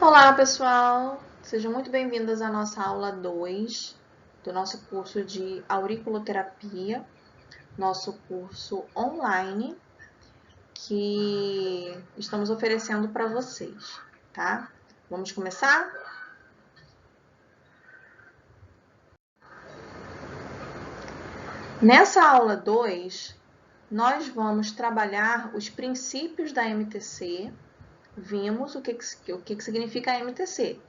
Olá, pessoal! Sejam muito bem-vindas à nossa aula 2 do nosso curso de auriculoterapia, nosso curso online que estamos oferecendo para vocês, tá? Vamos começar? Nessa aula 2, nós vamos trabalhar os princípios da MTC. Vimos o que significa a MTC,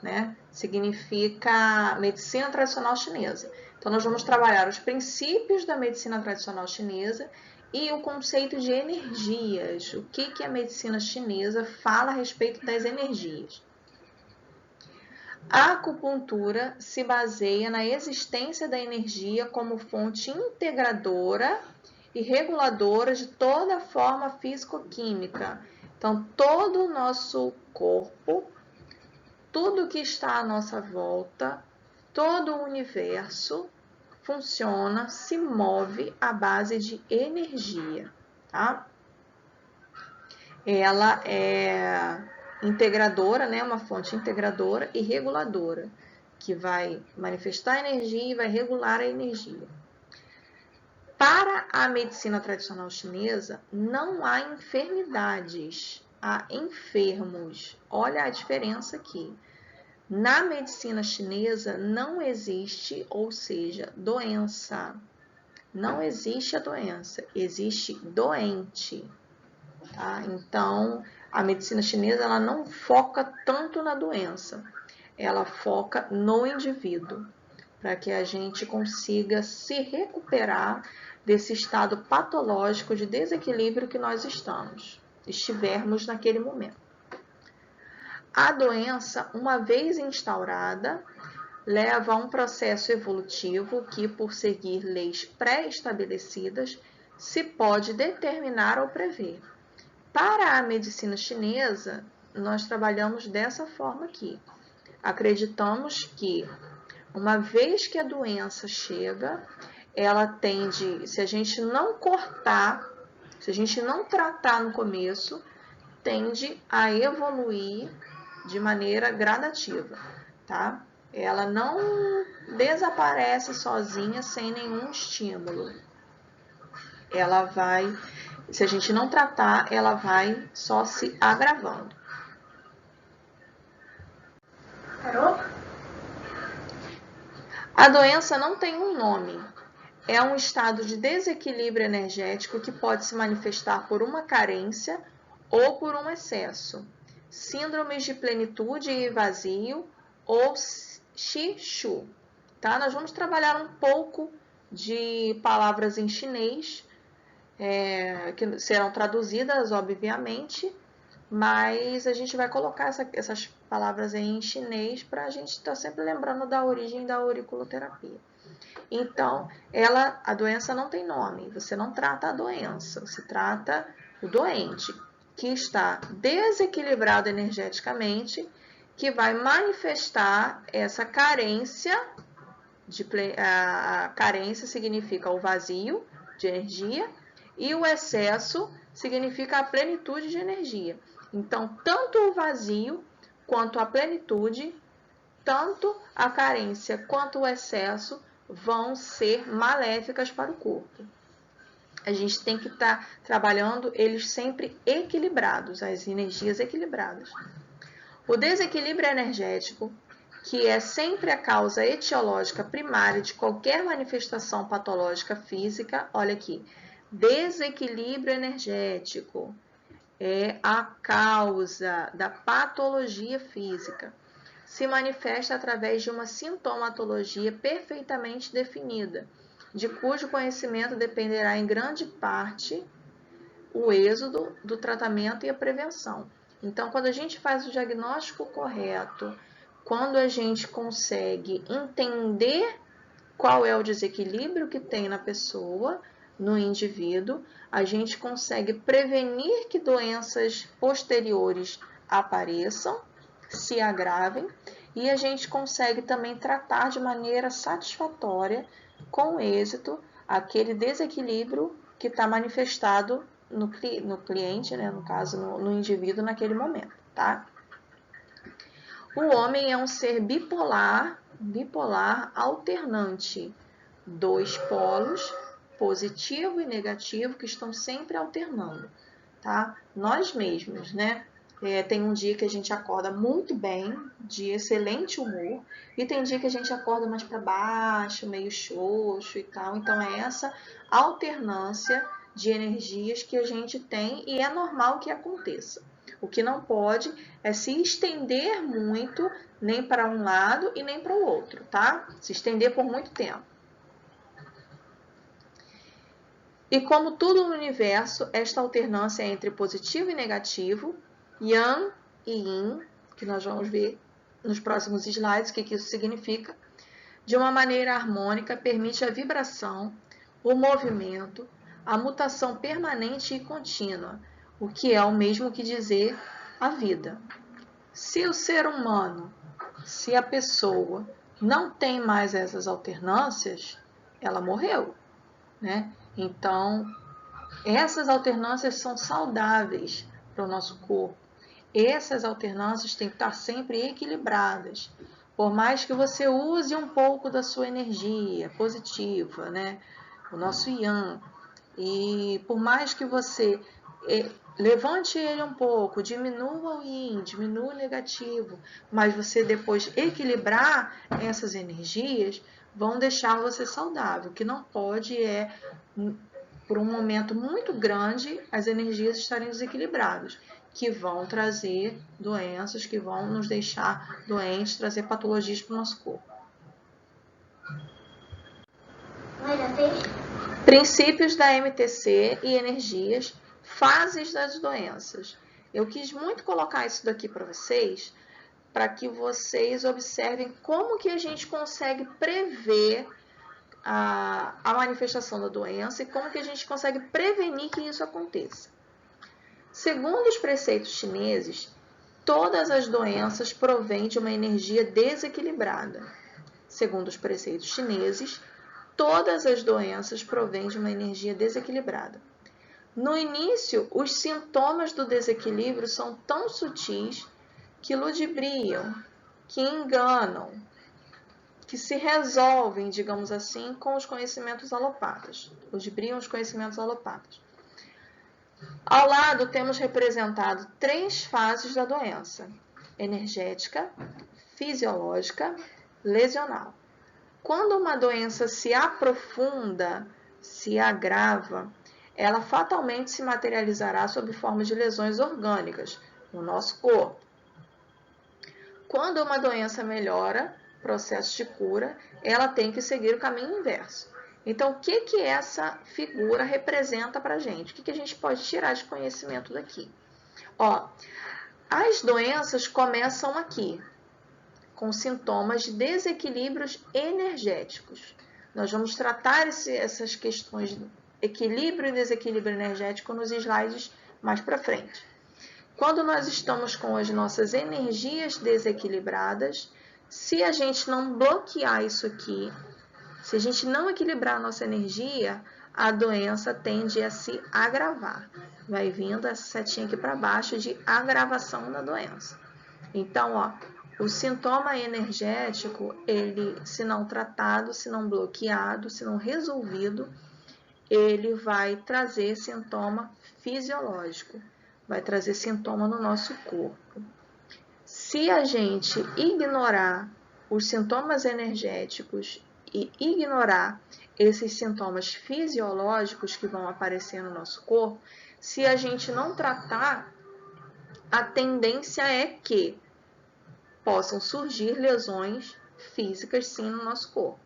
né? Significa medicina tradicional chinesa. Então, nós vamos trabalhar os princípios da medicina tradicional chinesa e o conceito de energias. O que a medicina chinesa fala a respeito das energias? A acupuntura se baseia na existência da energia como fonte integradora e reguladora de toda a forma físico-química. Então, todo o nosso corpo, tudo que está à nossa volta, todo o universo funciona, se move à base de energia, tá? Ela é integradora, né? Uma fonte integradora e reguladora, que vai manifestar a energia e vai regular a energia. Para a medicina tradicional chinesa, não há enfermidades, há enfermos. Olha a diferença aqui. Na medicina chinesa não existe, ou seja, doença. Não existe a doença, existe doente. Tá? Então, a medicina chinesa ela não foca tanto na doença, ela foca no indivíduo, para que a gente consiga se recuperar desse estado patológico de desequilíbrio que nós estivermos naquele momento. A doença, uma vez instaurada, leva a um processo evolutivo que, por seguir leis pré-estabelecidas, se pode determinar ou prever. Para a medicina chinesa, nós trabalhamos dessa forma aqui. Acreditamos que, uma vez que a doença chega, ela tende, se a gente não cortar, se a gente não tratar no começo, tende a evoluir de maneira gradativa, tá? Ela não desaparece sozinha sem nenhum estímulo. Ela vai, se a gente não tratar, ela vai só se agravando. Parou? A doença não tem um nome. É um estado de desequilíbrio energético que pode se manifestar por uma carência ou por um excesso. Síndromes de plenitude e vazio ou Xishu, tá? Nós vamos trabalhar um pouco de palavras em chinês, que serão traduzidas, obviamente, mas a gente vai colocar essas palavras aí em chinês para a gente estar sempre lembrando da origem da auriculoterapia. Então, a doença não tem nome, você não trata a doença, você trata o doente, que está desequilibrado energeticamente, que vai manifestar essa carência. A carência significa o vazio de energia e o excesso significa a plenitude de energia. Então, tanto o vazio quanto a plenitude, tanto a carência quanto o excesso vão ser maléficas para o corpo. A gente tem que estar trabalhando eles sempre equilibrados, as energias equilibradas. O desequilíbrio energético, que é sempre a causa etiológica primária de qualquer manifestação patológica física, olha aqui, desequilíbrio energético é a causa da patologia física. Se manifesta através de uma sintomatologia perfeitamente definida, de cujo conhecimento dependerá em grande parte o êxodo do tratamento e a prevenção. Então, quando a gente faz o diagnóstico correto, quando a gente consegue entender qual é o desequilíbrio que tem na pessoa, no indivíduo, a gente consegue prevenir que doenças posteriores apareçam, se agravem, e a gente consegue também tratar de maneira satisfatória, com êxito, aquele desequilíbrio que está manifestado no cliente, né, no caso, no indivíduo naquele momento, tá? O homem é um ser bipolar alternante. Dois polos, positivo e negativo, que estão sempre alternando, tá? Nós mesmos, né? Tem um dia que a gente acorda muito bem, de excelente humor, e tem dia que a gente acorda mais para baixo, meio xoxo e tal. Então, é essa alternância de energias que a gente tem e é normal que aconteça. O que não pode é se estender muito, nem para um lado e nem para o outro, tá? Se estender por muito tempo. E como tudo no universo, esta alternância entre positivo e negativo, Yang e Yin, que nós vamos ver nos próximos slides o que isso significa, de uma maneira harmônica permite a vibração, o movimento, a mutação permanente e contínua, o que é o mesmo que dizer a vida. Se o ser humano, se a pessoa não tem mais essas alternâncias, ela morreu, né? Então, essas alternâncias são saudáveis para o nosso corpo. Essas alternâncias têm que estar sempre equilibradas. Por mais que você use um pouco da sua energia positiva, né? O nosso Yang. E por mais que você levante ele um pouco, diminua o Yin, diminua o negativo, mas você depois equilibrar essas energias, vão deixar você saudável. O que não pode é, por um momento muito grande, as energias estarem desequilibradas, que vão trazer doenças, que vão nos deixar doentes, trazer patologias para o nosso corpo. Princípios da MTC e energias, fases das doenças. Eu quis muito colocar isso daqui para vocês, para que vocês observem como que a gente consegue prever a manifestação da doença e como que a gente consegue prevenir que isso aconteça. Segundo os preceitos chineses, todas as doenças provêm de uma energia desequilibrada. Segundo os preceitos chineses, todas as doenças provêm de uma energia desequilibrada. No início, os sintomas do desequilíbrio são tão sutis que ludibriam, que enganam, que se resolvem, digamos assim, com os conhecimentos alopatas. Ludibriam os conhecimentos alopatas. Ao lado, temos representado 3 fases da doença: energética, fisiológica, lesional. Quando uma doença se aprofunda, se agrava, ela fatalmente se materializará sob forma de lesões orgânicas no nosso corpo. Quando uma doença melhora, processo de cura, ela tem que seguir o caminho inverso. Então, o que essa figura representa para a gente? O que a gente pode tirar de conhecimento daqui? Ó, as doenças começam aqui, com sintomas de desequilíbrios energéticos. Nós vamos tratar essas questões de equilíbrio e desequilíbrio energético nos slides mais para frente. Quando nós estamos com as nossas energias desequilibradas, se a gente não bloquear isso aqui, se a gente não equilibrar a nossa energia, a doença tende a se agravar. Vai vindo essa setinha aqui para baixo de agravação da doença. Então, ó, o sintoma energético, ele, se não tratado, se não bloqueado, se não resolvido, ele vai trazer sintoma fisiológico, vai trazer sintoma no nosso corpo. Se a gente ignorar os sintomas energéticos e ignorar esses sintomas fisiológicos que vão aparecer no nosso corpo, se a gente não tratar, a tendência é que possam surgir lesões físicas sim no nosso corpo,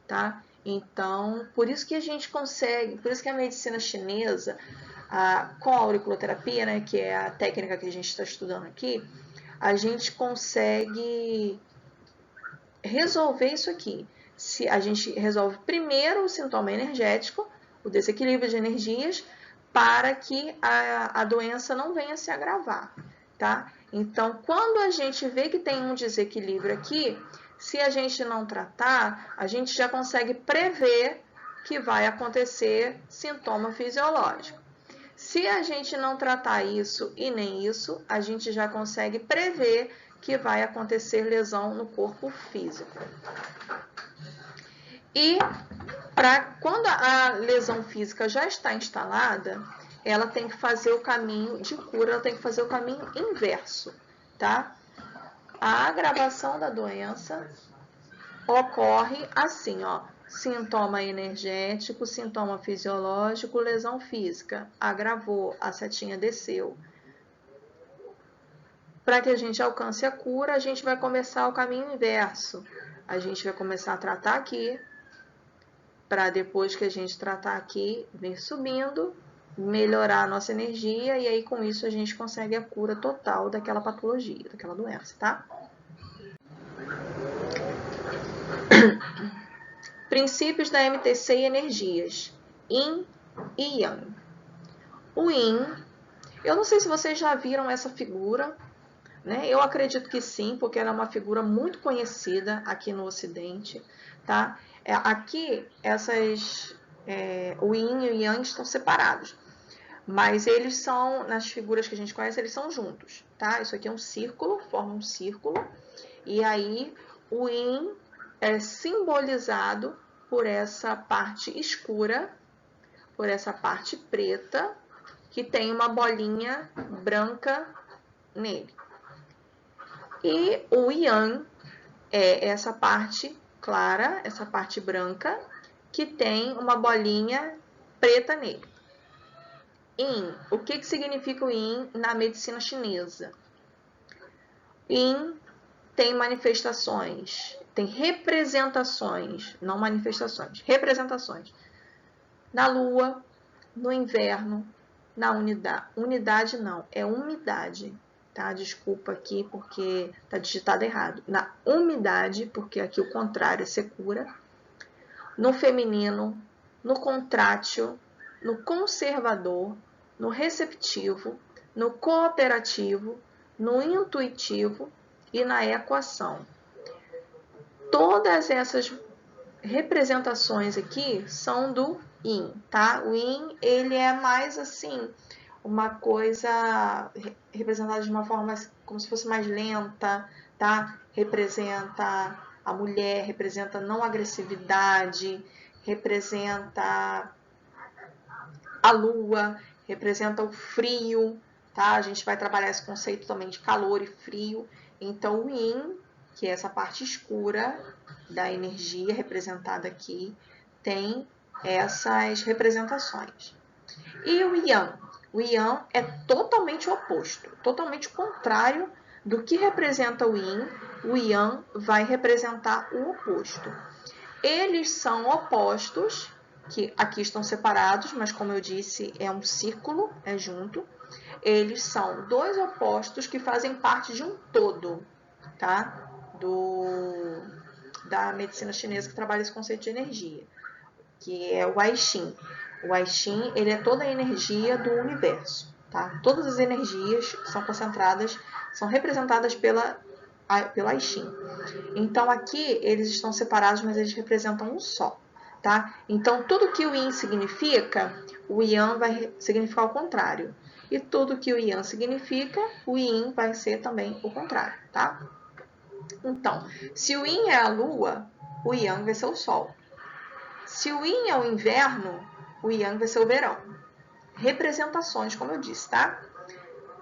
tá? Então, por isso que a gente consegue, por isso que a medicina chinesa, com a auriculoterapia, né, que é a técnica que a gente está estudando aqui, a gente consegue resolver isso aqui. Se a gente resolve primeiro o sintoma energético, o desequilíbrio de energias, para que a doença não venha se agravar, tá? Então, quando a gente vê que tem um desequilíbrio aqui, se a gente não tratar, a gente já consegue prever que vai acontecer sintoma fisiológico. Se a gente não tratar isso e nem isso, a gente já consegue prever que vai acontecer lesão no corpo físico. E quando a lesão física já está instalada, ela tem que fazer o caminho de cura, ela tem que fazer o caminho inverso, tá? A agravação da doença ocorre assim, ó. Sintoma energético, sintoma fisiológico, lesão física. Agravou, a setinha desceu. Para que a gente alcance a cura, a gente vai começar o caminho inverso. A gente vai começar a tratar aqui, para depois que a gente tratar aqui, vir subindo, melhorar a nossa energia, e aí com isso a gente consegue a cura total daquela patologia, daquela doença, tá? Princípios da MTC e energias, Yin e Yang. O Yin, eu não sei se vocês já viram essa figura, né? Eu acredito que sim, porque ela é uma figura muito conhecida aqui no Ocidente, tá? Aqui, o Yin e o Yang estão separados, mas eles são, nas figuras que a gente conhece, eles são juntos, tá? Isso aqui é um círculo, forma um círculo, e aí o Yin é simbolizado por essa parte escura, por essa parte preta, que tem uma bolinha branca nele. E o Yang é essa parte clara, essa parte branca, que tem uma bolinha preta nele. Yin, o que significa o Yin na medicina chinesa? Yin tem manifestações, tem representações, não manifestações, representações. Na lua, no inverno, na unidade. Unidade não, é umidade, tá? Desculpa aqui porque tá digitado errado. Na umidade, porque aqui o contrário é secura. No feminino, no contrátil, no conservador, no receptivo, no cooperativo, no intuitivo e na equação. Todas essas representações aqui são do Yin, tá? O Yin, ele é mais assim, uma coisa representada de uma forma como se fosse mais lenta, tá? Representa a mulher, representa não agressividade, representa a lua, representa o frio, tá? A gente vai trabalhar esse conceito também de calor e frio. Então, o Yin, que é essa parte escura da energia representada aqui, tem essas representações. E o Yang? O Yang é totalmente oposto, totalmente contrário do que representa o Yin. O Yang vai representar o oposto. Eles são opostos, que aqui estão separados, mas como eu disse, é um círculo, é junto. Eles são dois opostos que fazem parte de um todo, tá? Da medicina chinesa que trabalha esse conceito de energia, que é o I Ching. O I Ching, ele é toda a energia do universo, tá? Todas as energias são concentradas, são representadas pela I Ching. Então aqui eles estão separados, mas eles representam um só, tá? Então tudo que o Yin significa, o Yang vai significar o contrário. E tudo que o Yang significa, o Yin vai ser também o contrário, tá? Então, se o Yin é a lua, o Yang vai ser o sol. Se o Yin é o inverno, o Yang vai ser o verão. Representações, como eu disse, tá?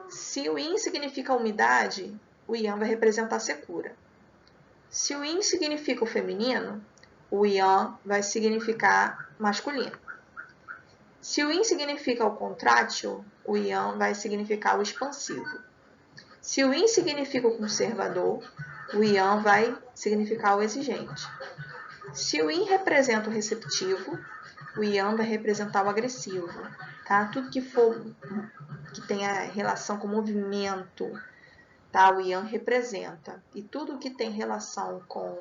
Se o Yin significa umidade, o Yang vai representar a secura. Se o Yin significa o feminino, o Yang vai significar masculino. Se o Yin significa o contrátil, o Yang vai significar o expansivo. Se o Yin significa o conservador, o Yang vai significar o exigente. Se o Yin representa o receptivo, o Yang vai representar o agressivo, tá? Tudo que tenha relação com movimento, tá? O Yang representa. E tudo que tem relação com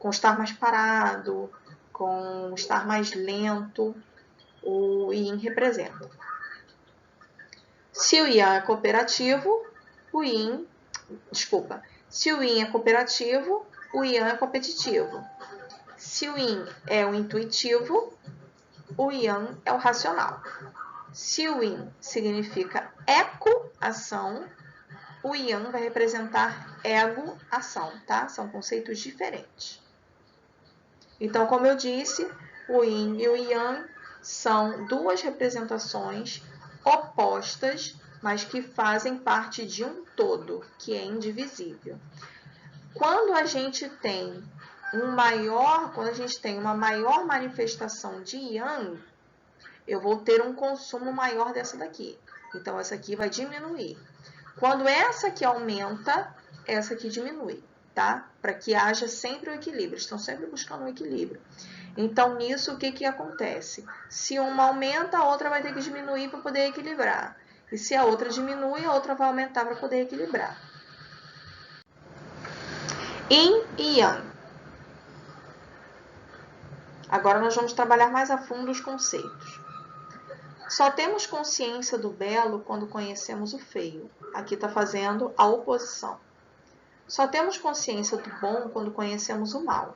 estar mais parado, com estar mais lento, o Yin representa. Se o Yang é cooperativo, se o Yin é cooperativo, o Yang é competitivo. Se o Yin é o intuitivo, o Yang é o racional. Se o yin significa eco-ação, o yang vai representar ego-ação, tá? São conceitos diferentes. Então, como eu disse, o yin e o yang são duas representações opostas, mas que fazem parte de um todo, que é indivisível. Quando a gente tem uma maior manifestação de yang, eu vou ter um consumo maior dessa daqui. Então, essa aqui vai diminuir. Quando essa aqui aumenta, essa aqui diminui, tá? Para que haja sempre o equilíbrio. Estão sempre buscando um equilíbrio. Então, nisso, o que acontece? Se uma aumenta, a outra vai ter que diminuir para poder equilibrar. E se a outra diminui, a outra vai aumentar para poder equilibrar. Yin e Yang. Agora nós vamos trabalhar mais a fundo os conceitos. Só temos consciência do belo quando conhecemos o feio. Aqui está fazendo a oposição. Só temos consciência do bom quando conhecemos o mal,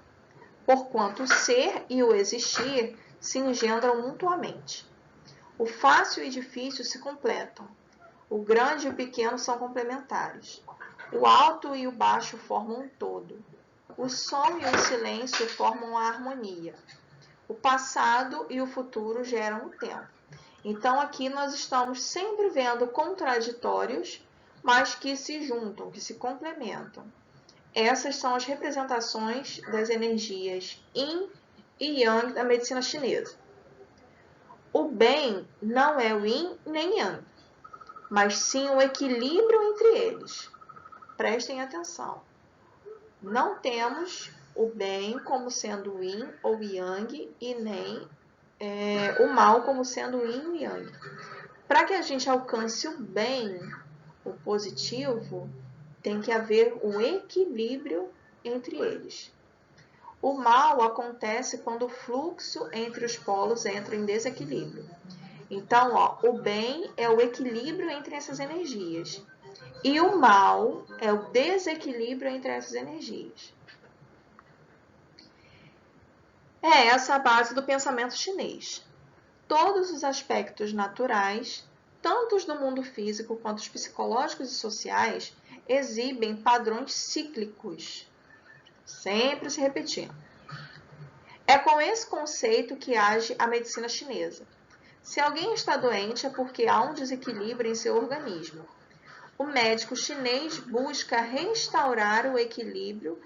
porquanto o ser e o existir se engendram mutuamente. O fácil e difícil se completam. O grande e o pequeno são complementares. O alto e o baixo formam um todo. O som e o silêncio formam a harmonia. O passado e o futuro geram o tempo. Então, aqui nós estamos sempre vendo contraditórios, mas que se juntam, que se complementam. Essas são as representações das energias Yin e Yang da medicina chinesa. O bem não é o Yin nem Yang, mas sim o equilíbrio entre eles. Prestem atenção. Não temos o bem como sendo o Yin ou Yang e nem o mal como sendo o Yin e Yang. Para que a gente alcance o bem, o positivo, tem que haver um equilíbrio entre eles. O mal acontece quando o fluxo entre os polos entra em desequilíbrio. Então, o bem é o equilíbrio entre essas energias. E o mal é o desequilíbrio entre essas energias. É essa a base do pensamento chinês. Todos os aspectos naturais, tanto os do mundo físico quanto os psicológicos e sociais, exibem padrões cíclicos, sempre se repetindo. É com esse conceito que age a medicina chinesa. Se alguém está doente é porque há um desequilíbrio em seu organismo. O médico chinês busca restaurar o equilíbrio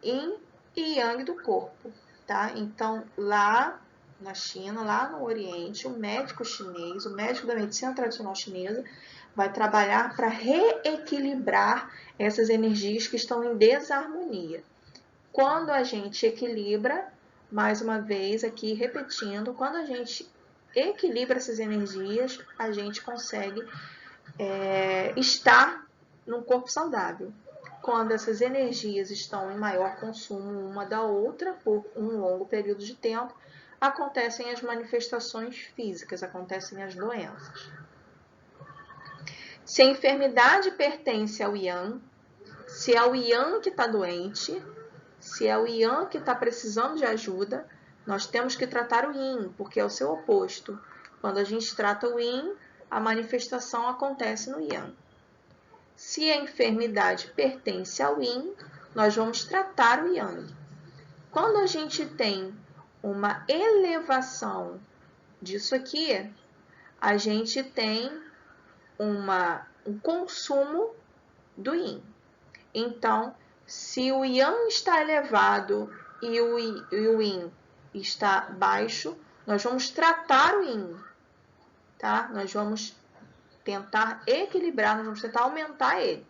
yin e yang do corpo, tá? Então, lá na China, lá no Oriente, o médico chinês, o médico da medicina tradicional chinesa, vai trabalhar para reequilibrar essas energias que estão em desarmonia. Quando a gente equilibra, mais uma vez aqui repetindo, quando a gente equilibra essas energias, a gente consegue estar num corpo saudável. Quando essas energias estão em maior consumo uma da outra por um longo período de tempo, acontecem as manifestações físicas, acontecem as doenças. Se a enfermidade pertence ao Yang, se é o Yang que está doente, se é o Yang que está precisando de ajuda, nós temos que tratar o Yin, porque é o seu oposto. Quando a gente trata o Yin, a manifestação acontece no Yang. Se a enfermidade pertence ao Yin, nós vamos tratar o Yang. Quando a gente tem uma elevação disso aqui, a gente tem um consumo do Yin. Então, se o Yang está elevado e o Yin está baixo, nós vamos tratar o Yin, tá? Nós vamos tentar equilibrar, nós vamos tentar aumentar ele.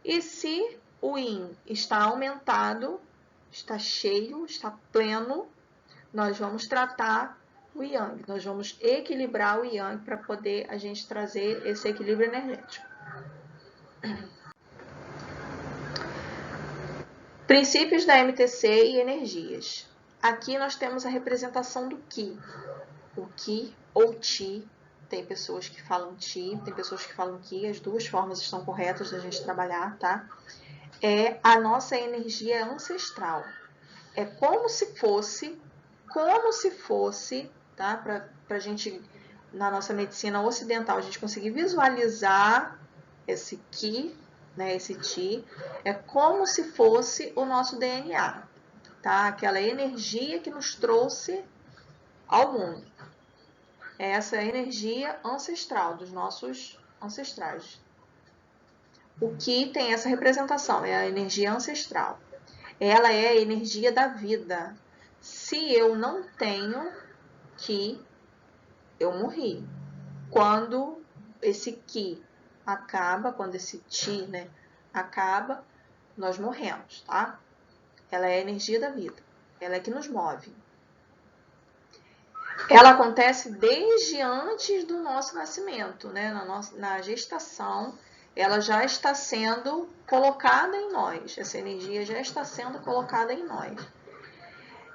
E se o Yin está aumentado, está cheio, está pleno, nós vamos tratar o Yang. Nós vamos equilibrar o Yang para poder a gente trazer esse equilíbrio energético. Princípios da MTC e energias. Aqui nós temos a representação do Qi. O Qi ou Qi. Tem pessoas que falam Qi, tem pessoas que falam Qi. As duas formas estão corretas da gente trabalhar, tá? É a nossa energia ancestral. É como se fosse, tá? Para a gente na nossa medicina ocidental, a gente conseguir visualizar esse Ki, né, esse Ti, é como se fosse o nosso DNA, tá? Aquela energia que nos trouxe ao mundo. Essa é a energia ancestral dos nossos ancestrais. O Ki tem essa representação, é a energia ancestral. Ela é a energia da vida. Se eu não tenho Ki, eu morri. Quando esse Ki acaba, quando esse Ti, né, acaba, nós morremos, tá? Ela é a energia da vida. Ela é que nos move. Ela acontece desde antes do nosso nascimento, né? Na gestação, ela já está sendo colocada em nós. Essa energia já está sendo colocada em nós.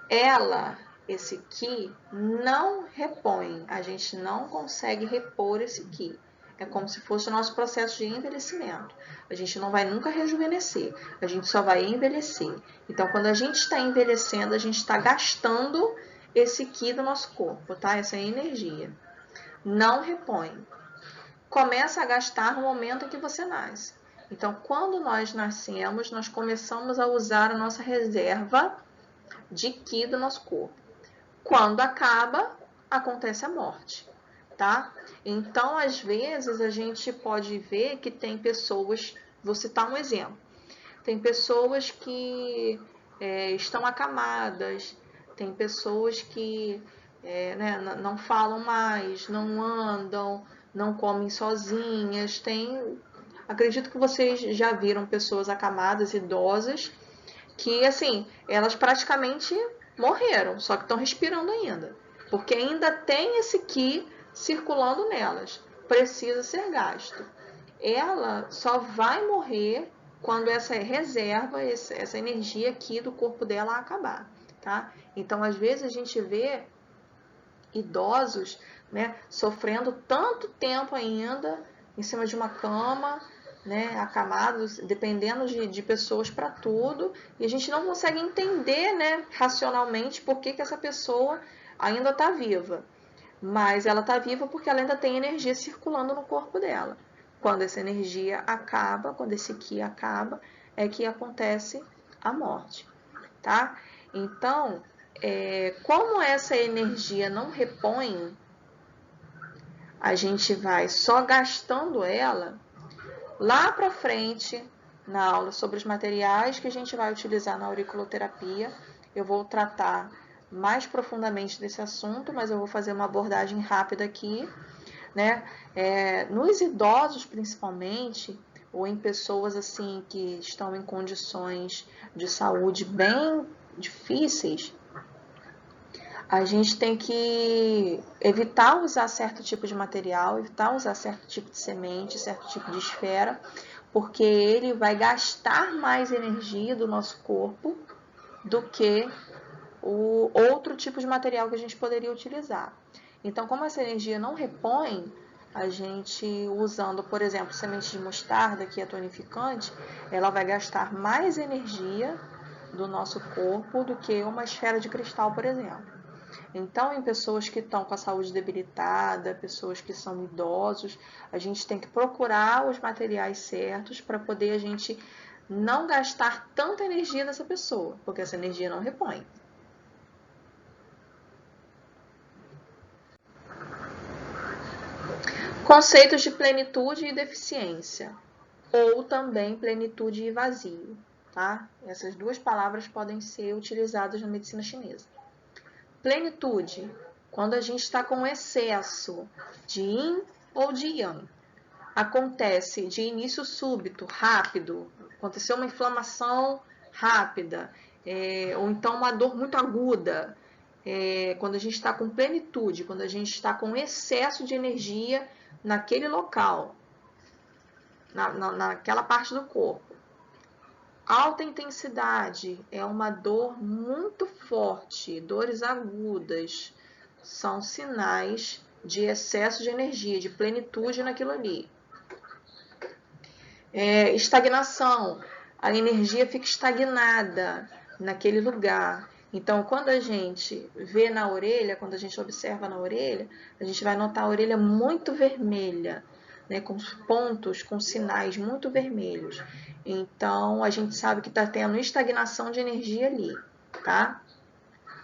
Ela, esse Ki, não repõe. A gente não consegue repor esse Ki. É como se fosse o nosso processo de envelhecimento. A gente não vai nunca rejuvenescer. A gente só vai envelhecer. Então, quando a gente está envelhecendo, a gente está gastando esse Ki do nosso corpo, tá? Essa energia. Não repõe. Começa a gastar no momento em que você nasce. Então, quando nós nascemos, nós começamos a usar a nossa reserva de Ki do nosso corpo. Quando acaba, acontece a morte, tá? Então, às vezes, a gente pode ver que tem pessoas, vou citar um exemplo, tem pessoas que estão acamadas, tem pessoas que né, não falam mais, não andam, não comem sozinhas, acredito que vocês já viram pessoas acamadas, idosas, que assim, elas praticamente morreram, só que estão respirando ainda, porque ainda tem esse Ki circulando nelas, precisa ser gasto. Ela só vai morrer quando essa reserva, essa energia aqui do corpo dela acabar, tá? Então, às vezes a gente vê idosos, né, sofrendo tanto tempo ainda em cima de uma cama, né, acamados, dependendo de pessoas para tudo, e a gente não consegue entender, né, racionalmente por que essa pessoa ainda está viva. Mas ela está viva porque ela ainda tem energia circulando no corpo dela. Quando essa energia acaba, quando esse Ki acaba, é que acontece a morte, tá? Então, como essa energia não repõe, a gente vai só gastando ela. Lá para frente, na aula sobre os materiais que a gente vai utilizar na auriculoterapia, eu vou tratar mais profundamente desse assunto, mas eu vou fazer uma abordagem rápida aqui, né? Nos idosos, principalmente, ou em pessoas assim que estão em condições de saúde bem difíceis, a gente tem que evitar usar certo tipo de material, evitar usar certo tipo de semente, certo tipo de esfera, porque ele vai gastar mais energia do nosso corpo do que o outro tipo de material que a gente poderia utilizar. Então, como essa energia não repõe, a gente usando, por exemplo, semente de mostarda, que é tonificante, ela vai gastar mais energia do nosso corpo do que uma esfera de cristal, por exemplo. Então, em pessoas que estão com a saúde debilitada, pessoas que são idosos, a gente tem que procurar os materiais certos para poder a gente não gastar tanta energia dessa pessoa, porque essa energia não repõe. Conceitos de plenitude e deficiência, ou também plenitude e vazio, tá? Essas duas palavras podem ser utilizadas na medicina chinesa. Plenitude, quando a gente está com excesso de yin ou de yang. Acontece de início súbito, rápido, aconteceu uma inflamação rápida, ou então uma dor muito aguda. Quando a gente está com plenitude, quando a gente está com excesso de energia naquele local, naquela parte do corpo. Alta intensidade é uma dor muito forte, dores agudas, são sinais de excesso de energia, de plenitude naquilo ali. Estagnação, a energia fica estagnada naquele lugar. Então, quando a gente vê na orelha, quando a gente observa na orelha, a gente vai notar a orelha muito vermelha, né, com pontos, com sinais muito vermelhos. Então, a gente sabe que está tendo estagnação de energia ali, tá?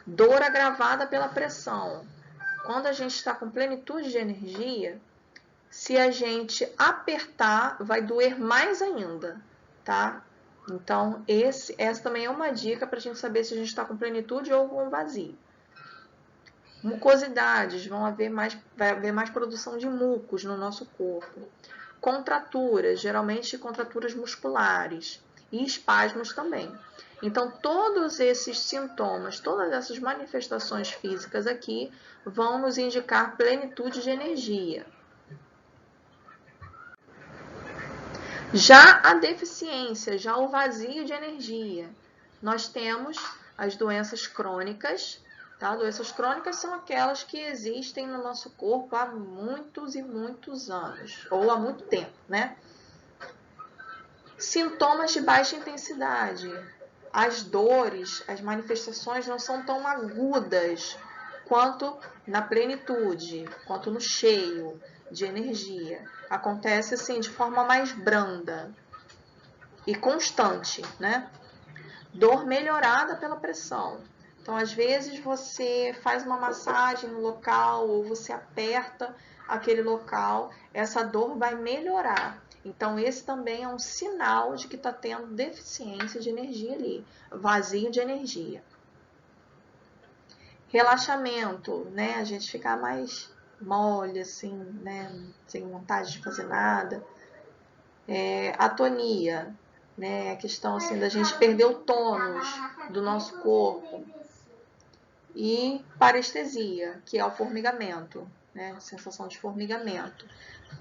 Dor agravada pela pressão. Quando a gente está com plenitude de energia, se a gente apertar, vai doer mais ainda, tá? Então, essa também é uma dica para a gente saber se a gente está com plenitude ou com vazio. Mucosidades, vai haver mais produção de mucos no nosso corpo. Contraturas, geralmente contraturas musculares. E espasmos também. Então, todos esses sintomas, todas essas manifestações físicas aqui vão nos indicar plenitude de energia. Já a deficiência, já o vazio de energia, nós temos as doenças crônicas, tá? Doenças crônicas são aquelas que existem no nosso corpo há muitos e muitos anos, ou há muito tempo, né? Sintomas de baixa intensidade. As dores, as manifestações não são tão agudas quanto na plenitude, quanto no cheio de energia. Acontece assim de forma mais branda e constante, né? Dor melhorada pela pressão. Então, às vezes você faz uma massagem no local ou você aperta aquele local, essa dor vai melhorar. Então, esse também é um sinal de que está tendo deficiência de energia ali, vazio de energia. Relaxamento, né? A gente ficar mais mole, assim, né? Sem vontade de fazer nada. Atonia, né? A questão assim da gente perder o tônus do nosso corpo. E parestesia, que é o formigamento, né? Sensação de formigamento.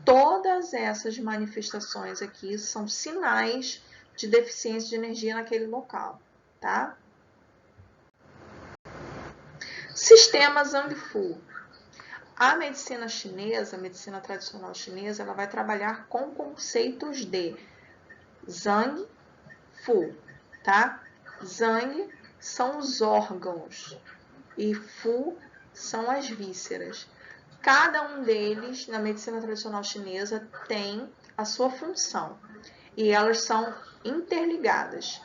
Todas essas manifestações aqui são sinais de deficiência de energia naquele local, tá? Sistema Zhang-Fu. A medicina chinesa, a medicina tradicional chinesa, ela vai trabalhar com conceitos de Zhang, Fu, tá? Zhang são os órgãos e Fu são as vísceras. Cada um deles, na medicina tradicional chinesa, tem a sua função e elas são interligadas.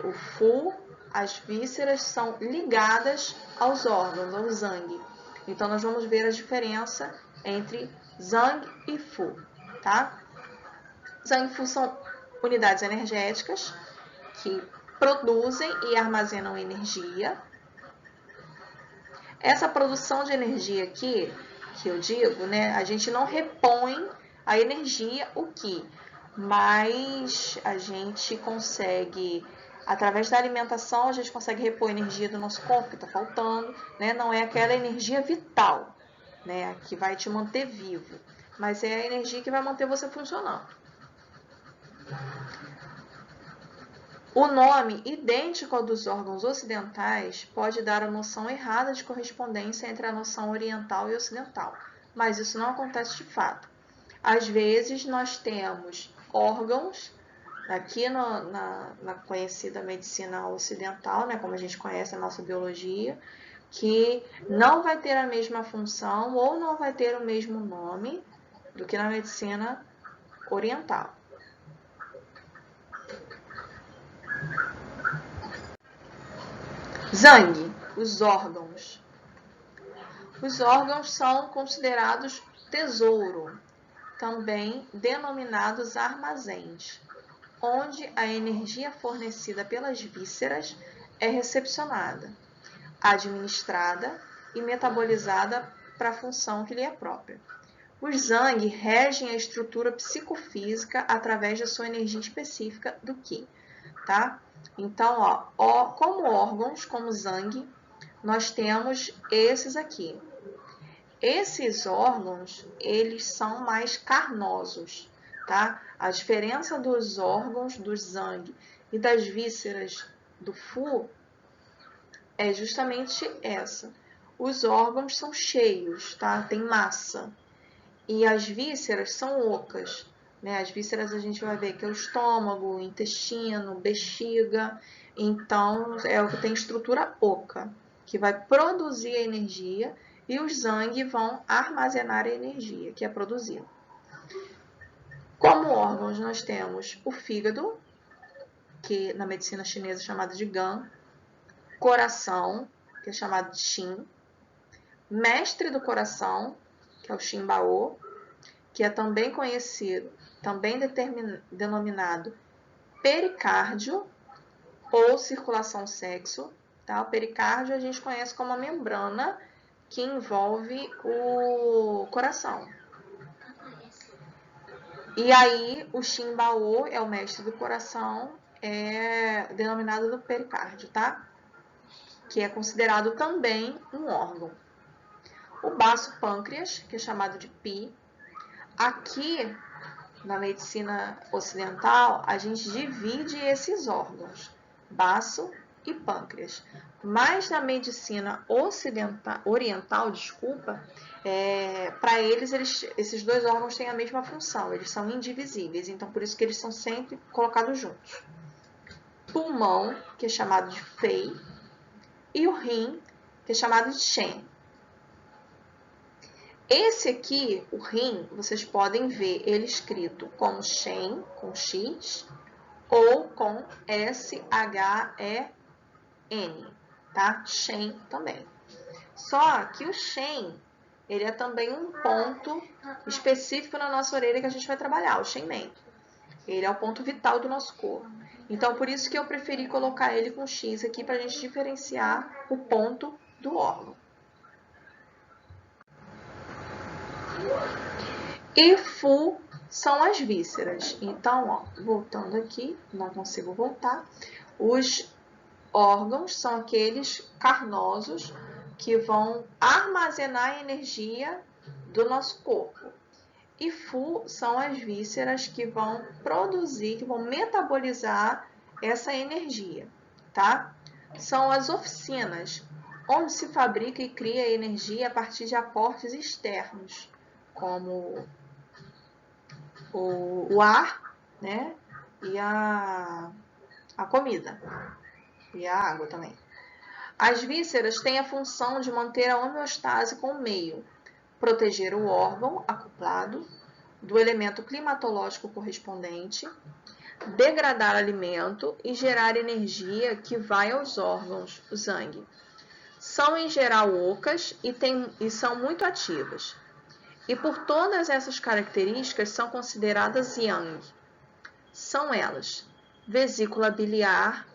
O Fu, as vísceras são ligadas aos órgãos, ao Zhang. Então, nós vamos ver a diferença entre Zhang e Fu, tá? Zhang e Fu são unidades energéticas que produzem e armazenam energia. Essa produção de energia aqui, que eu digo, né, a gente não repõe a energia, mas a gente consegue, através da alimentação, a gente consegue repor a energia do nosso corpo que está faltando, né? Não é aquela energia vital, né, que vai te manter vivo, mas é a energia que vai manter você funcionando. O nome idêntico ao dos órgãos ocidentais pode dar a noção errada de correspondência entre a noção oriental e ocidental, mas isso não acontece de fato. Às vezes, nós temos órgãos, aqui na conhecida medicina ocidental, né, como a gente conhece a nossa biologia, que não vai ter a mesma função ou não vai ter o mesmo nome do que na medicina oriental. Zhang, os órgãos. Os órgãos são considerados tesouro, também denominados armazéns, onde a energia fornecida pelas vísceras é recepcionada, administrada e metabolizada para a função que lhe é própria. Os Zhang regem a estrutura psicofísica através da sua energia específica do Qi, tá? Então, como órgãos, como Zhang, nós temos esses aqui. Esses órgãos, eles são mais carnosos, tá? A diferença dos órgãos do Zhang e das vísceras do Fu é justamente essa. Os órgãos são cheios, tá? Tem massa. E as vísceras são ocas. né? As vísceras a gente vai ver que é o estômago, o intestino, bexiga. Então, é o que tem estrutura oca, que vai produzir a energia, e os zangue vão armazenar a energia que é produzida. Como órgãos, nós temos o fígado, que na medicina chinesa é chamado de gan, coração, que é chamado de Xin, mestre do coração, que é o Xinbao, que é também conhecido, também denominado pericárdio ou circulação sexo. Tá? O pericárdio a gente conhece como a membrana que envolve o coração. E aí, o Xinbao é o mestre do coração, é denominado do pericárdio, tá? Que é considerado também um órgão. O baço pâncreas, que é chamado de Pi. Aqui, na medicina ocidental, a gente divide esses órgãos, baço e pâncreas. Mas na medicina oriental, para eles, esses dois órgãos têm a mesma função, eles são indivisíveis, então por isso que eles são sempre colocados juntos. Pulmão, que é chamado de Fei, e o rim, que é chamado de Shen. Esse aqui, o rim, vocês podem ver ele escrito como Shen, com X, ou com S-H-E-N, tá? Shen também. Só que o Shen, ele é também um ponto específico na nossa orelha que a gente vai trabalhar, o Shenmen. Ele é o ponto vital do nosso corpo. Então, por isso que eu preferi colocar ele com X aqui para a gente diferenciar o ponto do órgão. E Fu são as vísceras. Então, ó, voltando aqui, não consigo voltar. Os órgãos são aqueles carnosos que vão armazenar a energia do nosso corpo. E Fu são as vísceras que vão produzir, que vão metabolizar essa energia, tá? São as oficinas, onde se fabrica e cria energia a partir de aportes externos, como o ar, né? E a comida. E a água também. As vísceras têm a função de manter a homeostase com o meio, proteger o órgão acoplado do elemento climatológico correspondente, degradar alimento e gerar energia que vai aos órgãos, o zangue. São em geral ocas e são muito ativas. E por todas essas características são consideradas yang. São elas: vesícula biliar,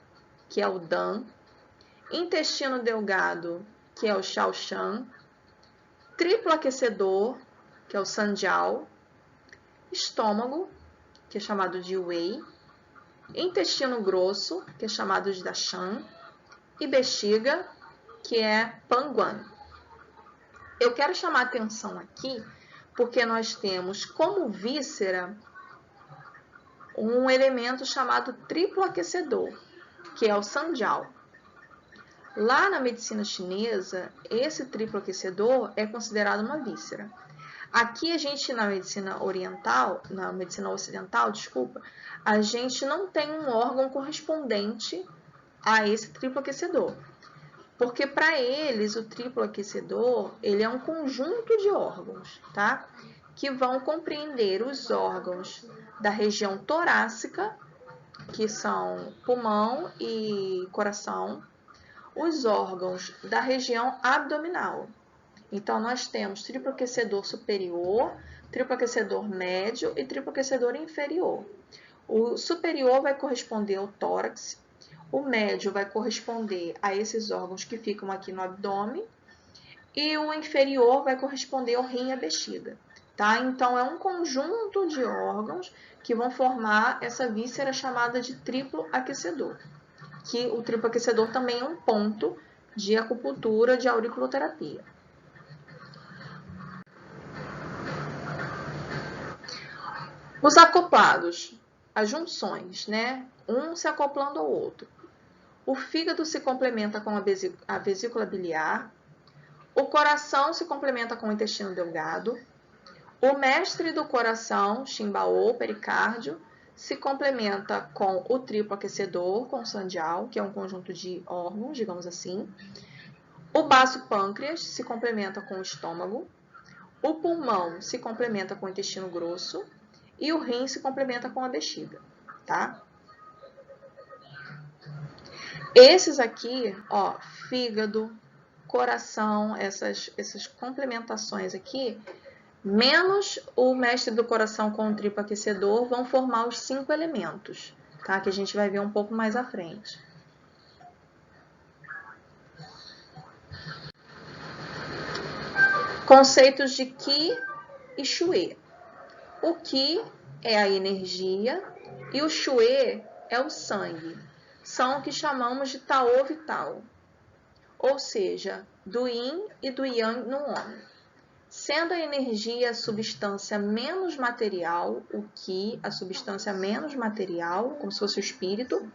que é o Dan, intestino delgado, que é o Shaoshan, triplo aquecedor, que é o Sanjiao, estômago, que é chamado de Wei, intestino grosso, que é chamado de Dashan, e bexiga, que é Panguan. Eu quero chamar a atenção aqui porque nós temos como víscera um elemento chamado triplo aquecedor, que é o Sanjiao. Lá na medicina chinesa, esse triplo aquecedor é considerado uma víscera. Aqui a gente, na medicina ocidental, a gente não tem um órgão correspondente a esse triplo aquecedor. Porque para eles o triplo aquecedor, ele é um conjunto de órgãos, tá? Que vão compreender os órgãos da região torácica, que são pulmão e coração, os órgãos da região abdominal. Então, nós temos triplo aquecedor superior, triplo aquecedor médio e triplo aquecedor inferior. O superior vai corresponder ao tórax, o médio vai corresponder a esses órgãos que ficam aqui no abdômen e o inferior vai corresponder ao rim e à bexiga. Tá? Então, é um conjunto de órgãos que vão formar essa víscera chamada de triplo aquecedor. Que o triplo aquecedor também é um ponto de acupuntura, de auriculoterapia. Os acoplados, as junções, né? Um se acoplando ao outro. O fígado se complementa com a vesícula biliar. O coração se complementa com o intestino delgado. O mestre do coração, Shimbaô, pericárdio, se complementa com o triplo aquecedor, com o sandial, que é um conjunto de órgãos, digamos assim. O baço pâncreas se complementa com o estômago. O pulmão se complementa com o intestino grosso. E o rim se complementa com a bexiga, tá? Esses aqui, ó, fígado, coração, essas complementações aqui, menos o mestre do coração com o triplo aquecedor, vão formar os 5 elementos, tá? Que a gente vai ver um pouco mais à frente. Conceitos de Qi e Shui. O Qi é a energia e o Shui é o sangue. São o que chamamos de Tao vital, ou seja, do Yin e do Yang no homem. Sendo a energia a substância menos material, o Qi, a substância menos material, como se fosse o espírito,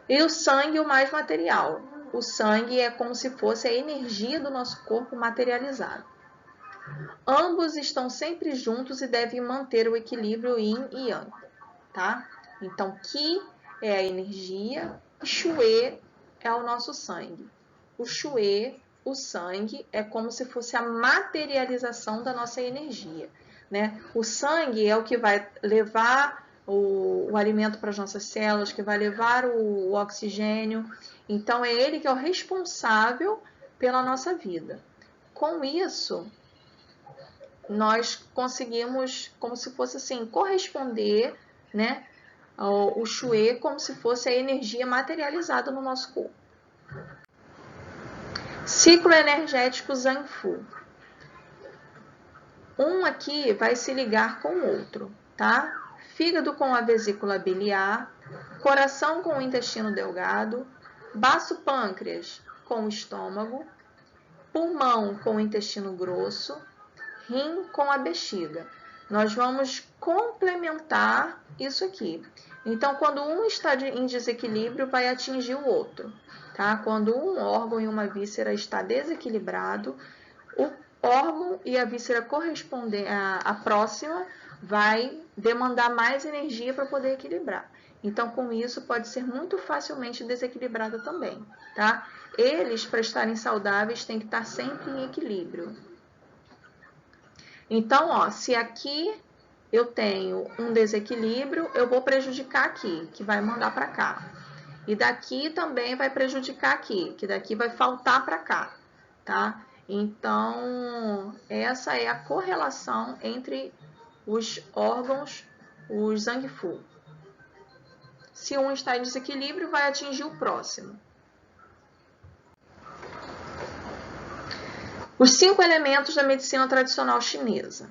e o sangue o mais material. O sangue é como se fosse a energia do nosso corpo materializado. Ambos estão sempre juntos e devem manter o equilíbrio Yin e Yang, tá? Então, Qi é a energia, Shui é o nosso sangue. O Shui, o sangue, é como se fosse a materialização da nossa energia, né? O sangue é o que vai levar o alimento para as nossas células, que vai levar o oxigênio. Então, é ele que é o responsável pela nossa vida. Com isso, nós conseguimos, como se fosse assim, corresponder, né, o Shui como se fosse a energia materializada no nosso corpo. Ciclo energético Zangfu. Um aqui vai se ligar com o outro, tá? Fígado com a vesícula biliar, coração com o intestino delgado, baço pâncreas com o estômago, pulmão com o intestino grosso, rim com a bexiga. Nós vamos complementar isso aqui. Então, quando um está em desequilíbrio, vai atingir o outro, tá? Quando um órgão e uma víscera está desequilibrado, o órgão e a víscera correspondente à próxima vai demandar mais energia para poder equilibrar. Então, com isso, pode ser muito facilmente desequilibrada também, tá? Eles, para estarem saudáveis, têm que estar sempre em equilíbrio. Então, ó, se aqui eu tenho um desequilíbrio, eu vou prejudicar aqui, que vai mandar para cá. E daqui também vai prejudicar aqui, que daqui vai faltar para cá, tá? Então, essa é a correlação entre os órgãos, os Zangfu. Se um está em desequilíbrio, vai atingir o próximo. Os 5 elementos da medicina tradicional chinesa.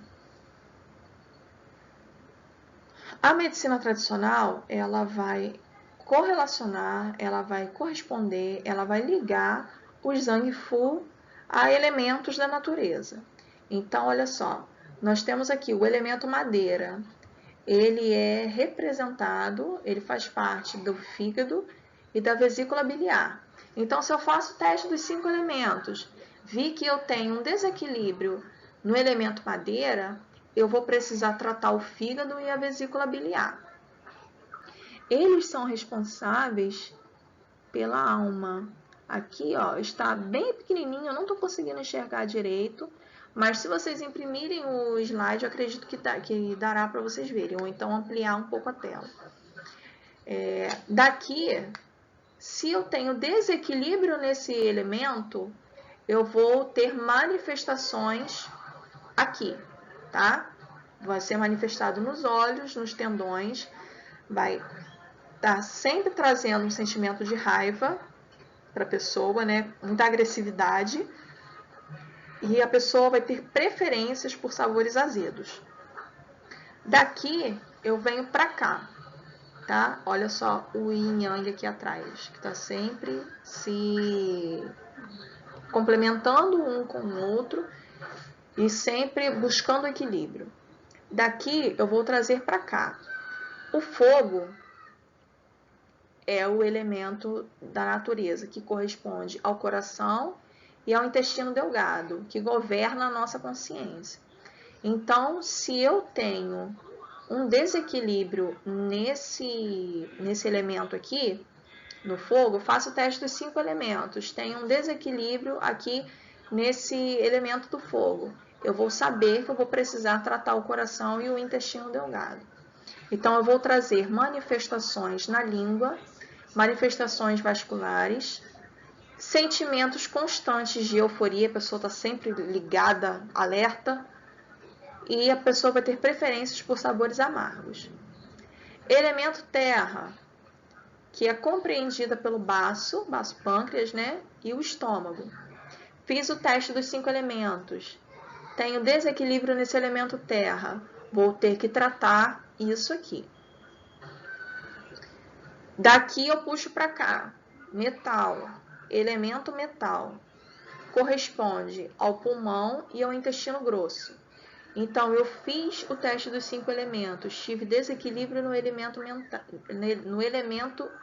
A medicina tradicional, ela vai correlacionar, ela vai corresponder, ela vai ligar os Zangfu a elementos da natureza. Então, olha só, nós temos aqui o elemento madeira. Ele é representado, ele faz parte do fígado e da vesícula biliar. Então, se eu faço o teste dos 5 elementos, vi que eu tenho um desequilíbrio no elemento madeira, eu vou precisar tratar o fígado e a vesícula biliar. Eles são responsáveis pela alma. Aqui, ó, está bem pequenininho, eu não estou conseguindo enxergar direito, mas se vocês imprimirem o slide, eu acredito que dará para vocês verem, ou então ampliar um pouco a tela. Daqui, se eu tenho desequilíbrio nesse elemento, eu vou ter manifestações aqui, tá? Vai ser manifestado nos olhos, nos tendões, vai estar sempre trazendo um sentimento de raiva para a pessoa, né? Muita agressividade. E a pessoa vai ter preferências por sabores azedos. Daqui, eu venho para cá, tá? Olha só o yin yang aqui atrás, que está sempre se complementando um com o outro e sempre buscando equilíbrio. Daqui, eu vou trazer para cá. O fogo é o elemento da natureza que corresponde ao coração e ao intestino delgado, que governa a nossa consciência. Então, se eu tenho um desequilíbrio nesse elemento aqui, no fogo, faço o teste dos 5 elementos. Tem um desequilíbrio aqui nesse elemento do fogo. Eu vou saber que eu vou precisar tratar o coração e o intestino delgado. Então, eu vou trazer manifestações na língua, manifestações vasculares, sentimentos constantes de euforia, a pessoa está sempre ligada, alerta, e a pessoa vai ter preferências por sabores amargos. Elemento terra, que é compreendida pelo baço pâncreas, né, e o estômago. Fiz o teste dos 5 elementos. Tenho desequilíbrio nesse elemento terra. Vou ter que tratar isso aqui. Daqui eu puxo para cá. Metal. Elemento metal. Corresponde ao pulmão e ao intestino grosso. Então, eu fiz o teste dos 5 elementos, tive desequilíbrio no elemento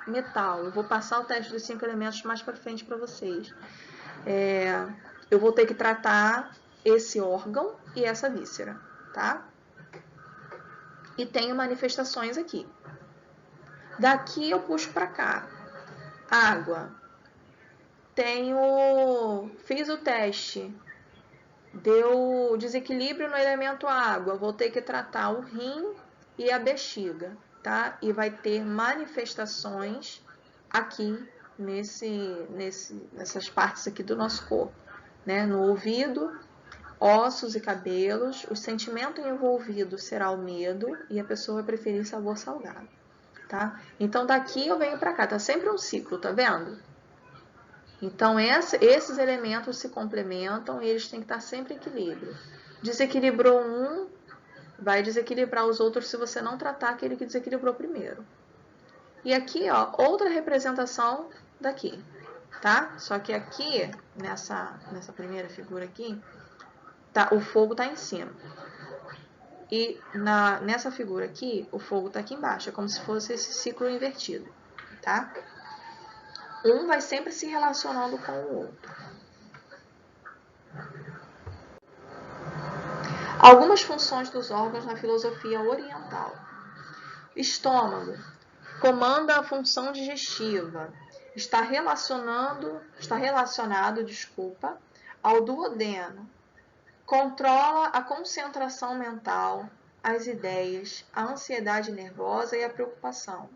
metal. Eu vou passar o teste dos 5 elementos mais para frente para vocês. Eu vou ter que tratar esse órgão e essa víscera, tá? E tenho manifestações aqui. Daqui eu puxo para cá. Água. Fiz o teste. Deu desequilíbrio no elemento água, vou ter que tratar o rim e a bexiga, tá? E vai ter manifestações aqui nessas partes aqui do nosso corpo, né? No ouvido, ossos e cabelos, o sentimento envolvido será o medo e a pessoa vai preferir sabor salgado, tá? Então daqui eu venho para cá, tá sempre um ciclo, tá vendo? Então, esses elementos se complementam e eles têm que estar sempre em equilíbrio. Desequilibrou um, vai desequilibrar os outros se você não tratar aquele que desequilibrou primeiro. E aqui, ó, outra representação daqui, tá? Só que aqui, nessa primeira figura aqui, o fogo tá em cima. E nessa figura aqui, o fogo tá aqui embaixo. É como se fosse esse ciclo invertido, tá? Um vai sempre se relacionando com o outro. Algumas funções dos órgãos na filosofia oriental. Estômago. Comanda a função digestiva. Está relacionado, ao duodeno. Controla a concentração mental, as ideias, a ansiedade nervosa e a preocupação.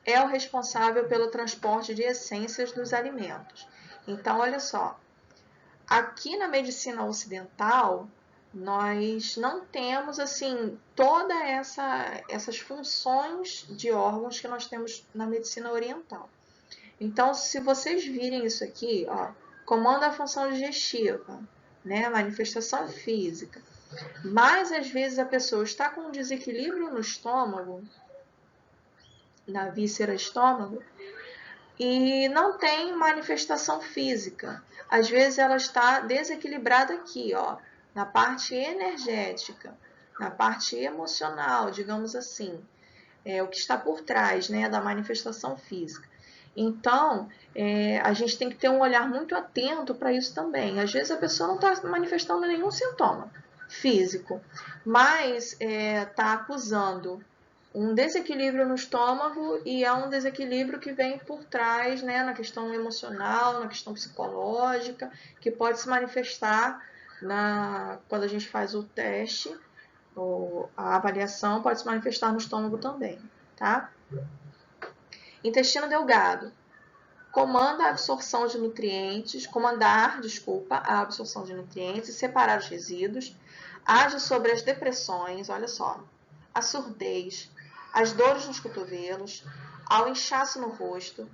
É o responsável pelo transporte de essências dos alimentos. Então, olha só, aqui na medicina ocidental, nós não temos, assim, todas essas funções de órgãos que nós temos na medicina oriental. Então, se vocês virem isso aqui, ó, comanda a função digestiva, né, manifestação física, mas às vezes a pessoa está com um desequilíbrio no estômago, na víscera estômago, e não tem manifestação física. Às vezes ela está desequilibrada aqui, ó, na parte energética, na parte emocional, digamos assim, o que está por trás, né, da manifestação física. Então, a gente tem que ter um olhar muito atento para isso também. Às vezes a pessoa não está manifestando nenhum sintoma físico, mas está acusando um desequilíbrio no estômago e é um desequilíbrio que vem por trás, né, na questão emocional, na questão psicológica, que pode se manifestar quando a gente faz o teste, ou a avaliação pode se manifestar no estômago também, tá? Intestino delgado. Comandar a absorção de nutrientes e separar os resíduos. Age sobre as depressões, olha só, a surdez, as dores nos cotovelos, ao inchaço no rosto,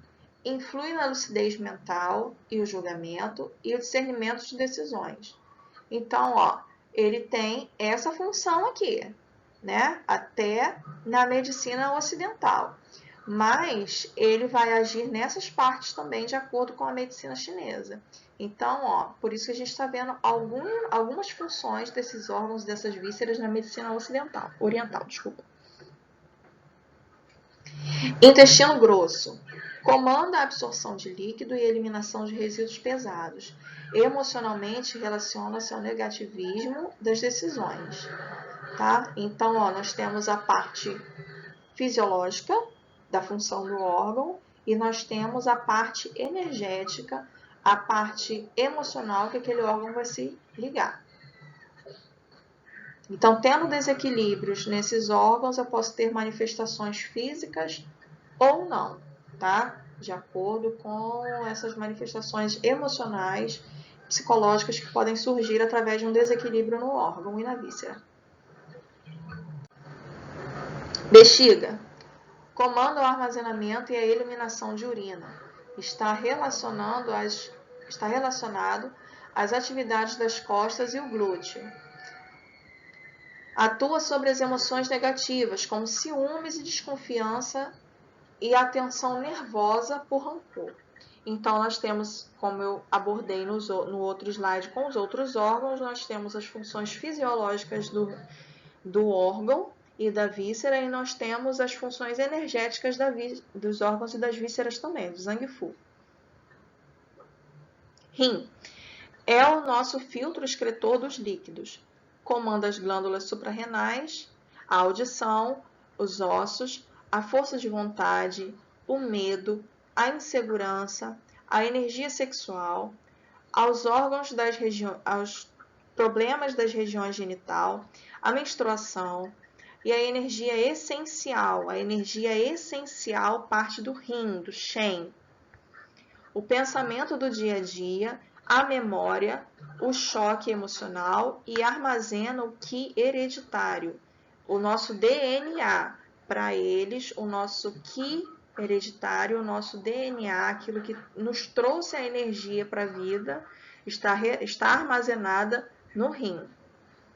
influi na lucidez mental e o julgamento e o discernimento de decisões. Então, ó, ele tem essa função aqui, né? Até na medicina ocidental. Mas ele vai agir nessas partes também de acordo com a medicina chinesa. Então, ó, por isso que a gente está vendo algumas funções desses órgãos, dessas vísceras na medicina oriental. Intestino grosso. Comanda a absorção de líquido e eliminação de resíduos pesados. Emocionalmente, relaciona-se ao negativismo das decisões. Tá? Então, nós temos a parte fisiológica da função do órgão e nós temos a parte energética, a parte emocional que aquele órgão vai se ligar. Então, tendo desequilíbrios nesses órgãos, eu posso ter manifestações físicas ou não, tá? De acordo com essas manifestações emocionais, psicológicas que podem surgir através de um desequilíbrio no órgão e na víscera. Bexiga. Comanda o armazenamento e a eliminação de urina. Está relacionado às atividades das costas e o glúteo. Atua sobre as emoções negativas, como ciúmes e desconfiança e a tensão nervosa por rancor. Então, nós temos, como eu abordei no outro slide com os outros órgãos, nós temos as funções fisiológicas do órgão e da víscera, e nós temos as funções energéticas dos órgãos e das vísceras também, do Zhang-Fu. Rim é o nosso filtro excretor dos líquidos. Comanda as glândulas suprarrenais, a audição, os ossos, a força de vontade, o medo, a insegurança, a energia sexual, aos órgãos aos problemas das regiões genital, a menstruação e a energia essencial. A energia essencial parte do rim, do Shen. O pensamento do dia a dia, a memória, o choque emocional e armazena o Qi hereditário, o nosso DNA. Para eles, o nosso Qi hereditário, o nosso DNA, aquilo que nos trouxe a energia para a vida, está armazenada no rim.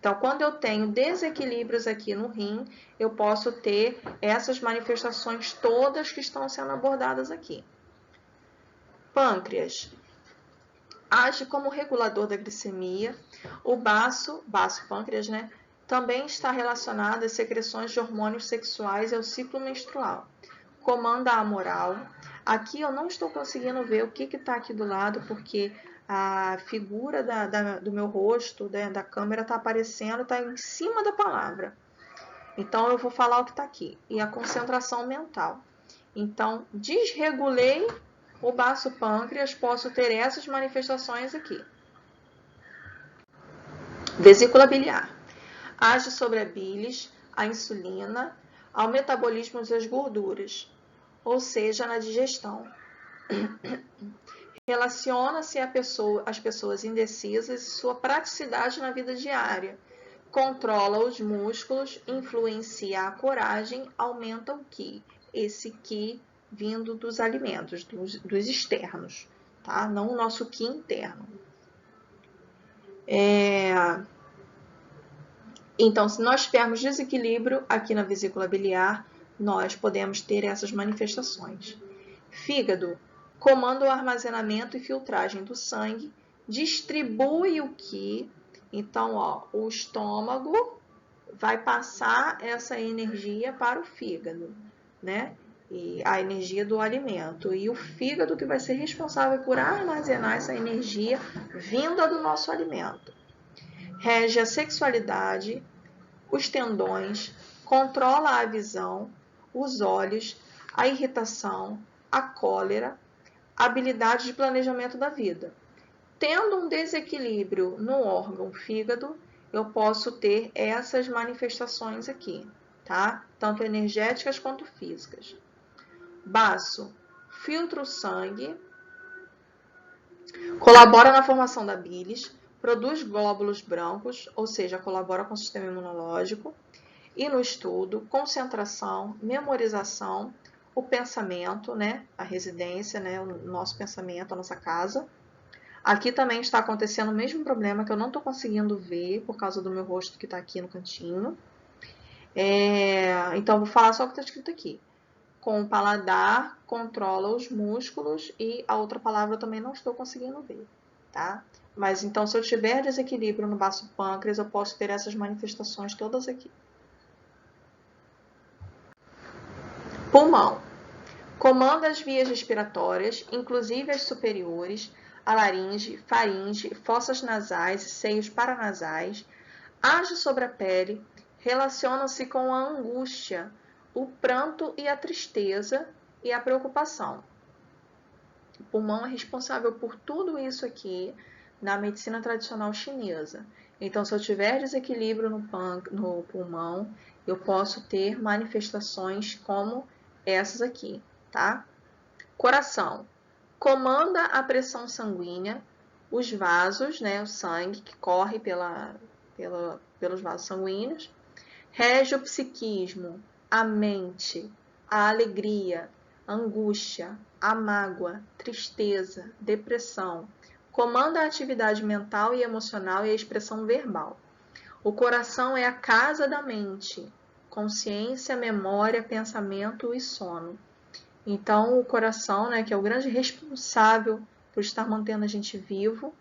Então, quando eu tenho desequilíbrios aqui no rim, eu posso ter essas manifestações todas que estão sendo abordadas aqui. Pâncreas. Age como regulador da glicemia. O baço pâncreas, né? Também está relacionado às secreções de hormônios sexuais e ao ciclo menstrual. Comanda a moral. Aqui eu não estou conseguindo ver o que está aqui do lado, porque a figura do meu rosto, da câmera, está aparecendo, está em cima da palavra. Então, eu vou falar o que está aqui. E a concentração mental. Então, desregulei o baço pâncreas, posso ter essas manifestações aqui. Vesícula biliar. Age sobre a bilis, a insulina, ao metabolismo das gorduras, ou seja, na digestão. Relaciona-se às pessoas indecisas e sua praticidade na vida diária. Controla os músculos, influencia a coragem, aumenta o Qi. Esse Qi vindo dos alimentos, dos externos, tá? Não o nosso Qi interno. Então, se nós tivermos desequilíbrio aqui na vesícula biliar, nós podemos ter essas manifestações. Fígado comanda o armazenamento e filtragem do sangue, distribui o Qi. Então, o estômago vai passar essa energia para o fígado, né? E a energia do alimento. E o fígado que vai ser responsável por armazenar essa energia vinda do nosso alimento. Rege a sexualidade, os tendões, controla a visão, os olhos, a irritação, a cólera, a habilidade de planejamento da vida. Tendo um desequilíbrio no órgão fígado, eu posso ter essas manifestações aqui, tá? Tanto energéticas quanto físicas. Baço filtra o sangue, colabora na formação da bilis, produz glóbulos brancos, ou seja, colabora com o sistema imunológico, e no estudo, concentração, memorização, o pensamento, né? A residência, né? O nosso pensamento, a nossa casa. Aqui também está acontecendo o mesmo problema que eu não estou conseguindo ver por causa do meu rosto que está aqui no cantinho. Então, vou falar só o que está escrito aqui. Com o paladar, controla os músculos e a outra palavra eu também não estou conseguindo ver, tá? Mas então, se eu tiver desequilíbrio no baço pâncreas, eu posso ter essas manifestações todas aqui. Pulmão. Comanda as vias respiratórias, inclusive as superiores, a laringe, faringe, fossas nasais e seios paranasais. Age sobre a pele, relacionam-se com a angústia, o pranto e a tristeza e a preocupação. O pulmão é responsável por tudo isso aqui na medicina tradicional chinesa. Então, se eu tiver desequilíbrio no pulmão, eu posso ter manifestações como essas aqui, tá? Coração. Comanda a pressão sanguínea, os vasos, né, o sangue que corre pelos vasos sanguíneos. Rege o psiquismo, a mente, a alegria, a angústia, a mágoa, tristeza, depressão. Comanda a atividade mental e emocional e a expressão verbal. O coração é a casa da mente, consciência, memória, pensamento e sono. Então, o coração, né, que é o grande responsável por estar mantendo a gente vivo,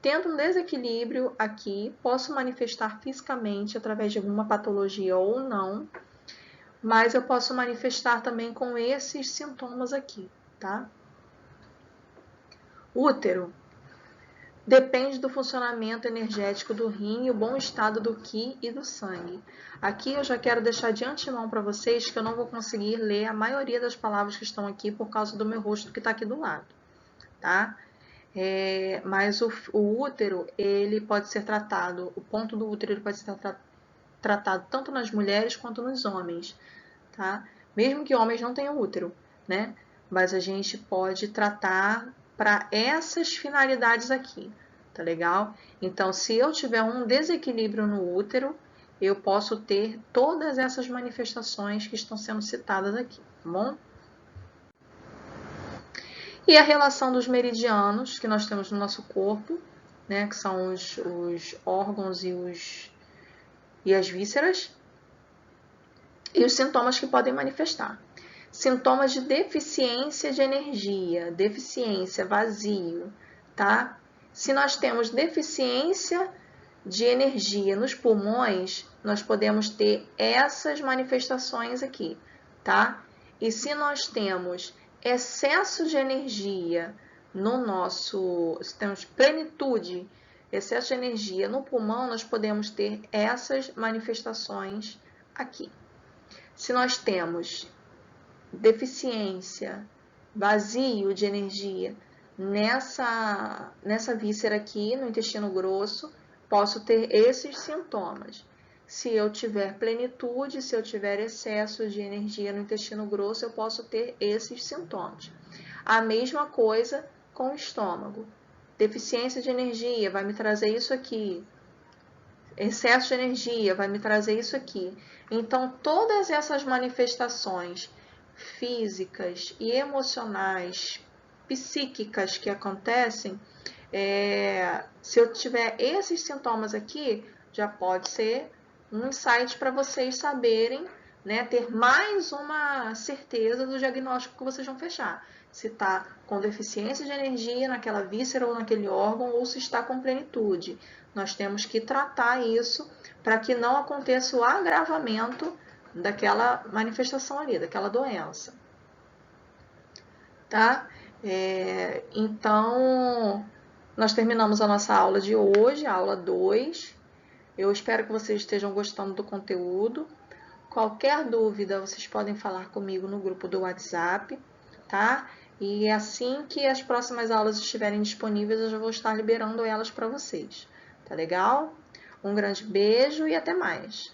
tendo um desequilíbrio aqui, posso manifestar fisicamente através de alguma patologia ou não, mas eu posso manifestar também com esses sintomas aqui, tá? Útero. Depende do funcionamento energético do rim e o bom estado do qi e do sangue. Aqui eu já quero deixar de antemão para vocês que eu não vou conseguir ler a maioria das palavras que estão aqui por causa do meu rosto que está aqui do lado, tá? Mas o útero, ele pode ser tratado, o ponto do útero ele pode ser tratado tanto nas mulheres quanto nos homens, tá? Mesmo que homens não tenham útero, né? Mas a gente pode tratar para essas finalidades aqui, tá legal? Então, se eu tiver um desequilíbrio no útero, eu posso ter todas essas manifestações que estão sendo citadas aqui, tá bom? E a relação dos meridianos que nós temos no nosso corpo, né, que são os órgãos e as vísceras, e os sintomas que podem manifestar. Sintomas de deficiência de energia, deficiência, vazio, tá? Se nós temos deficiência de energia nos pulmões, nós podemos ter essas manifestações aqui, tá? E se nós temos excesso de energia se temos plenitude, excesso de energia no pulmão, nós podemos ter essas manifestações aqui. Se nós temos deficiência, vazio de energia nessa víscera aqui, no intestino grosso, posso ter esses sintomas. Se eu tiver plenitude, se eu tiver excesso de energia no intestino grosso, eu posso ter esses sintomas. A mesma coisa com o estômago. Deficiência de energia vai me trazer isso aqui. Excesso de energia vai me trazer isso aqui. Então, todas essas manifestações físicas e emocionais, psíquicas que acontecem, se eu tiver esses sintomas aqui, já pode ser um insight para vocês saberem, né, ter mais uma certeza do diagnóstico que vocês vão fechar. Se está com deficiência de energia naquela víscera ou naquele órgão, ou se está com plenitude. Nós temos que tratar isso para que não aconteça o agravamento daquela manifestação ali, daquela doença. Tá? Então, nós terminamos a nossa aula de hoje, a aula 2. Eu espero que vocês estejam gostando do conteúdo. Qualquer dúvida, vocês podem falar comigo no grupo do WhatsApp, tá? E assim que as próximas aulas estiverem disponíveis, eu já vou estar liberando elas para vocês. Tá legal? Um grande beijo e até mais!